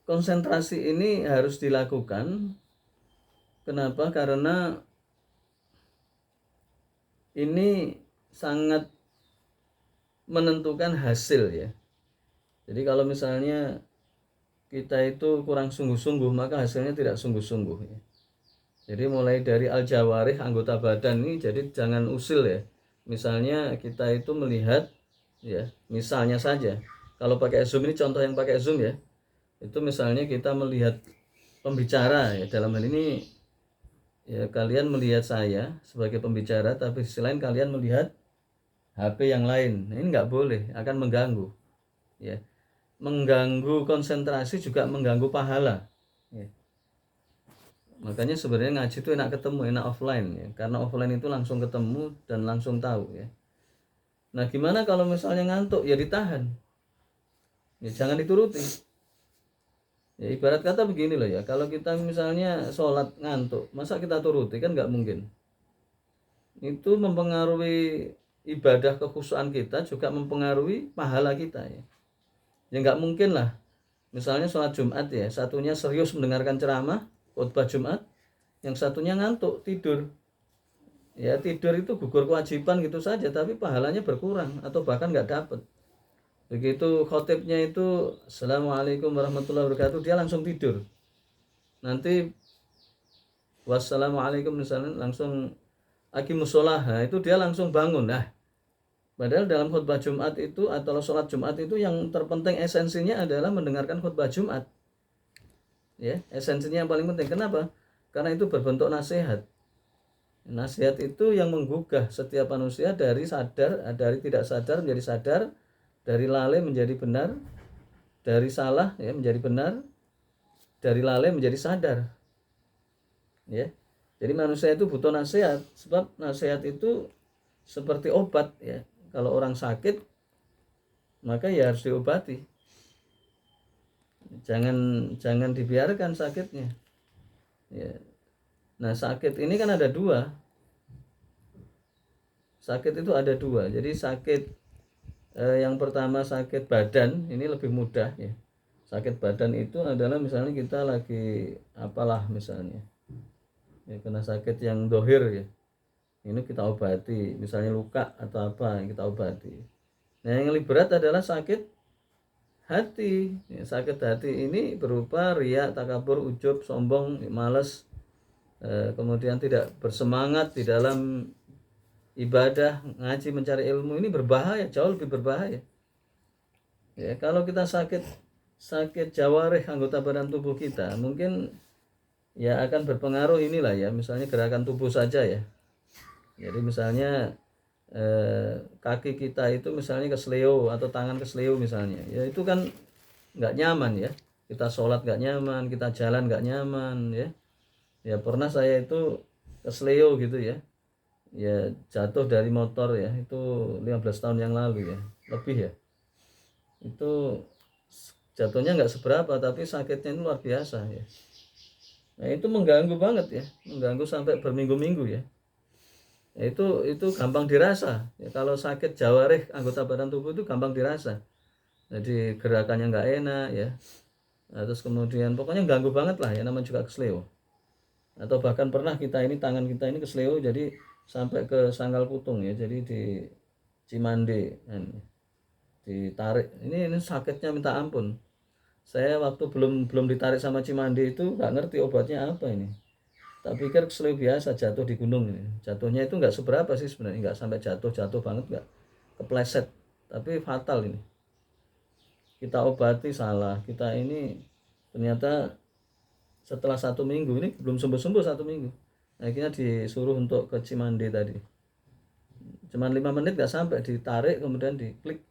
konsentrasi ini harus dilakukan. Kenapa? Karena ini sangat menentukan hasil ya. Jadi kalau misalnya kita itu kurang sungguh-sungguh, maka hasilnya tidak sungguh-sungguh ya. Jadi mulai dari al-jawarih, anggota badan ini, jadi jangan usil ya. Misalnya kita itu melihat ya, misalnya saja kalau pakai Zoom, ini contoh yang pakai Zoom ya, itu misalnya kita melihat pembicara ya, dalam hal ini ya kalian melihat saya sebagai pembicara, tapi di sisi lain kalian melihat HP yang lain. Ini nggak boleh, akan mengganggu ya. Mengganggu konsentrasi juga mengganggu pahala ya. Makanya sebenarnya ngaji itu enak ketemu, enak offline ya, karena offline itu langsung ketemu dan langsung tahu ya. Nah gimana kalau misalnya ngantuk, ya ditahan ya, jangan dituruti ya. Ibarat kata begini loh ya, kalau kita misalnya sholat ngantuk, masa kita turuti? Kan nggak mungkin. Itu mempengaruhi ibadah, kekhusyuan kita, juga mempengaruhi pahala kita ya. Ya nggak mungkin lah, misalnya sholat Jumat ya, satunya serius mendengarkan ceramah khutbah Jumat, yang satunya ngantuk tidur ya. Tidur itu gugur kewajiban gitu saja, tapi pahalanya berkurang atau bahkan nggak dapat. Begitu khotibnya itu assalamualaikum warahmatullahi wabarakatuh, dia langsung tidur. Nanti wassalamualaikum misalnya langsung aqimusholah, nah itu dia langsung bangun. Nah padahal dalam khutbah Jumat itu atau sholat Jumat itu yang terpenting esensinya adalah mendengarkan khutbah Jumat ya. Esensinya yang paling penting. Kenapa? Karena itu berbentuk nasihat. Nasihat itu yang menggugah setiap manusia dari sadar, dari tidak sadar menjadi sadar, dari lalai menjadi benar, dari salah ya menjadi benar, dari lalai menjadi sadar ya. Jadi manusia itu butuh nasihat, sebab nasihat itu seperti obat ya. Kalau orang sakit maka ya harus diobati. Jangan dibiarkan sakitnya ya. Nah sakit ini kan ada dua. Sakit itu ada dua. Jadi sakit yang pertama sakit badan, ini lebih mudah ya. Sakit badan itu adalah misalnya kita lagi apalah misalnya ya, kena sakit yang dohir ya, ini kita obati. Misalnya luka atau apa yang kita obati. Nah yang lebih berat adalah sakit hati ya. Sakit hati ini berupa riya, takabur, ujub, sombong, malas, kemudian tidak bersemangat di dalam ibadah, ngaji, mencari ilmu. Ini berbahaya, jauh lebih berbahaya ya. Kalau kita sakit jawarih, anggota badan tubuh kita, mungkin ya akan berpengaruh inilah ya, misalnya gerakan tubuh saja ya. Jadi misalnya kaki kita itu misalnya kesleo atau tangan kesleo misalnya ya, itu kan nggak nyaman ya. Kita sholat nggak nyaman, kita jalan nggak nyaman ya. Ya pernah saya itu kesleo gitu ya, ya jatuh dari motor ya, itu 15 tahun yang lalu ya, lebih ya. Itu jatuhnya nggak seberapa, tapi sakitnya itu luar biasa ya. Nah itu mengganggu banget ya, mengganggu sampai berminggu-minggu ya. Ya, itu gampang dirasa ya. Kalau sakit jawarih, anggota badan tubuh itu gampang dirasa. Jadi gerakannya nggak enak ya. Nah, terus kemudian pokoknya ganggu banget lah ya, namanya juga kesleo. Atau bahkan pernah kita ini, tangan kita ini kesleo jadi sampai ke Sanggal Putung ya, jadi di Cimande ditarik. Ini sakitnya minta ampun. Saya waktu belum ditarik sama Cimande itu nggak ngerti obatnya apa ini. Tak pikir kesleo biasa jatuh di gunung ini. Jatuhnya itu nggak seberapa sih sebenarnya, nggak sampai jatuh banget, nggak kepleset, tapi fatal ini. Kita obati salah, kita ini ternyata setelah 1 minggu, ini belum sembuh 1 minggu, akhirnya disuruh untuk ke Cimande tadi. Cuman 5 menit nggak sampai, ditarik kemudian diklik.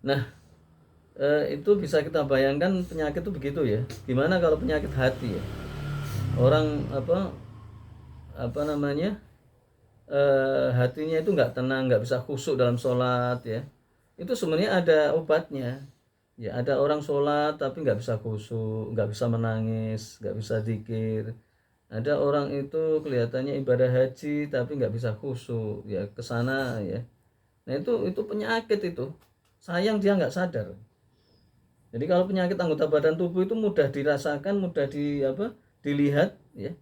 Nah itu bisa kita bayangkan penyakit itu begitu ya. Gimana kalau penyakit hati ya, orang apa namanya hatinya itu nggak tenang, nggak bisa khusyuk dalam sholat ya. Itu sebenarnya ada obatnya ya. Ada orang sholat tapi nggak bisa khusyuk, nggak bisa menangis, nggak bisa zikir. Ada orang itu kelihatannya ibadah haji tapi nggak bisa khusyuk ya, kesana ya. Nah itu penyakit itu sayang dia nggak sadar. Jadi kalau penyakit anggota badan tubuh itu mudah dirasakan, mudah dilihat ya.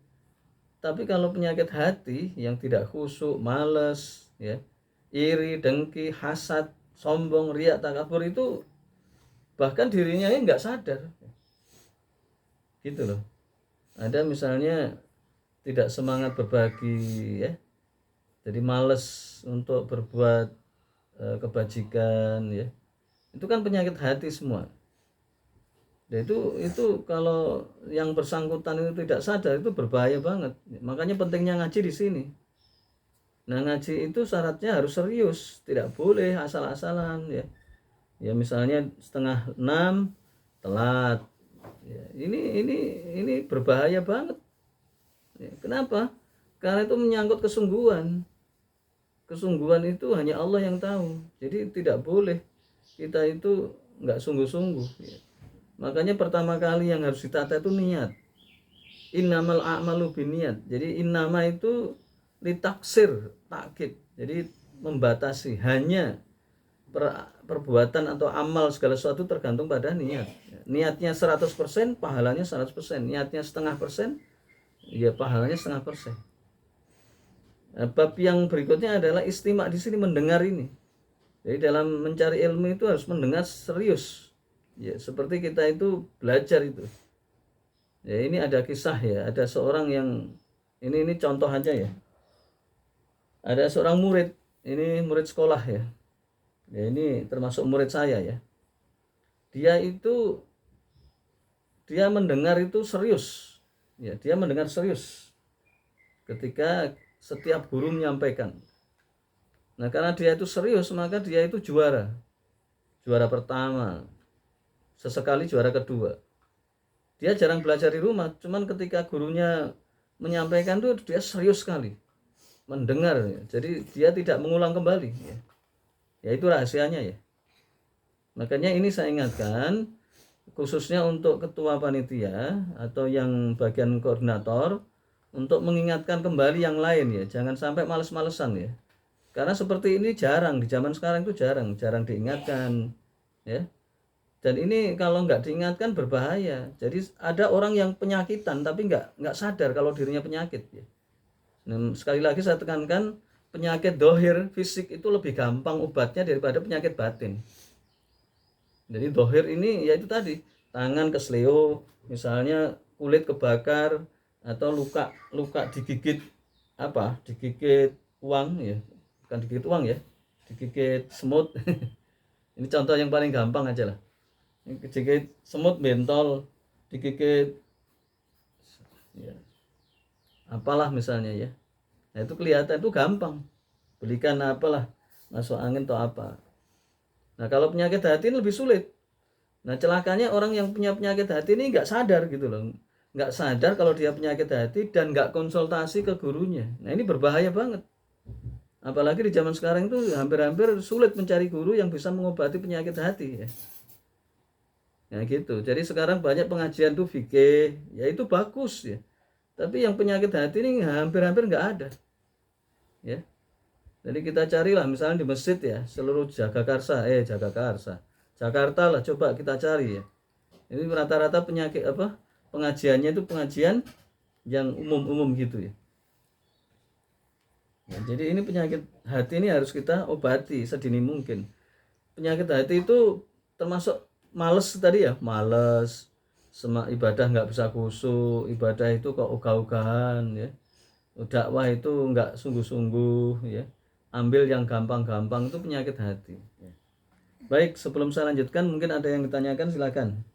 Tapi kalau penyakit hati yang tidak khusyuk, malas, ya, iri, dengki, hasad, sombong, riak, takabur itu bahkan dirinya ini nggak sadar, gitu loh. Ada misalnya tidak semangat berbagi, ya, jadi malas untuk berbuat kebajikan, ya, itu kan penyakit hati semua. Nah, itu kalau yang bersangkutan itu tidak sadar itu berbahaya banget. Makanya pentingnya ngaji di sini. Nah, ngaji itu syaratnya harus serius, tidak boleh asal-asalan ya. Ya misalnya 5:30 telat. Ya, ini berbahaya banget. Ya, kenapa? Karena itu menyangkut kesungguhan. Kesungguhan itu hanya Allah yang tahu. Jadi tidak boleh kita itu nggak sungguh-sungguh. Ya. Makanya pertama kali yang harus ditata itu niat. Innamal a'malu binniyat. Jadi innama itu litaksir, takkid. Jadi membatasi, hanya perbuatan atau amal segala sesuatu tergantung pada niat. Niatnya 100%, pahalanya 100%. Niatnya 0,5%, ya pahalanya 0,5%. Nah, bab yang berikutnya adalah istimak di sini, mendengar ini. Jadi dalam mencari ilmu itu harus mendengar serius. Ya, seperti kita itu belajar itu. Ya, ini ada kisah ya, ada seorang yang ini contoh aja ya. Ada seorang murid, ini murid sekolah ya. Ya, ini termasuk murid saya ya. Dia mendengar itu serius. Ya, dia mendengar serius ketika setiap guru menyampaikan. Nah, karena dia itu serius, maka dia itu juara. Juara pertama, sesekali juara kedua. Dia jarang belajar di rumah, cuman ketika gurunya menyampaikan tuh dia serius sekali mendengar, jadi dia tidak mengulang kembali ya. Ya itu rahasianya ya. Makanya ini saya ingatkan khususnya untuk ketua panitia atau yang bagian koordinator untuk mengingatkan kembali yang lain ya, jangan sampai males-malesan ya. Karena seperti ini jarang di zaman sekarang itu jarang diingatkan ya. Dan ini kalau nggak diingatkan berbahaya. Jadi ada orang yang penyakitan tapi nggak sadar kalau dirinya penyakit. Ya. Nah, sekali lagi saya tekankan penyakit dohir fisik itu lebih gampang obatnya daripada penyakit batin. Jadi dohir ini yaitu tadi tangan kesleo, misalnya kulit kebakar atau luka digigit digigit uang ya, bukan digigit uang ya, digigit semut. Ini contoh yang paling gampang aja lah. Digigit semut, bentol, digigit ya, apalah misalnya ya. Nah itu kelihatan itu gampang. Belikan apalah, masuk angin atau apa. Nah kalau penyakit hati ini lebih sulit. Nah celakanya orang yang punya penyakit hati ini nggak sadar gitu loh. Nggak sadar kalau dia penyakit hati dan nggak konsultasi ke gurunya. Nah ini berbahaya banget. Apalagi di zaman sekarang itu hampir-hampir sulit mencari guru yang bisa mengobati penyakit hati ya. Nah gitu. Jadi sekarang banyak pengajian tuh fikih, ya itu bagus ya. Tapi yang penyakit hati ini hampir-hampir nggak ada. Ya. Jadi kita carilah misalnya di masjid ya, seluruh Jakarta lah coba kita cari ya. Ini rata-rata penyakit pengajiannya itu pengajian yang umum-umum gitu ya. Nah, jadi ini penyakit hati ini harus kita obati sedini mungkin. Penyakit hati itu termasuk males tadi ya, males, ibadah nggak bisa khusyuk, ibadah itu kok ogah-ogahan ya, dakwah itu nggak sungguh-sungguh ya, ambil yang gampang-gampang, itu penyakit hati ya. Baik, sebelum saya lanjutkan mungkin ada yang ditanyakan, silakan.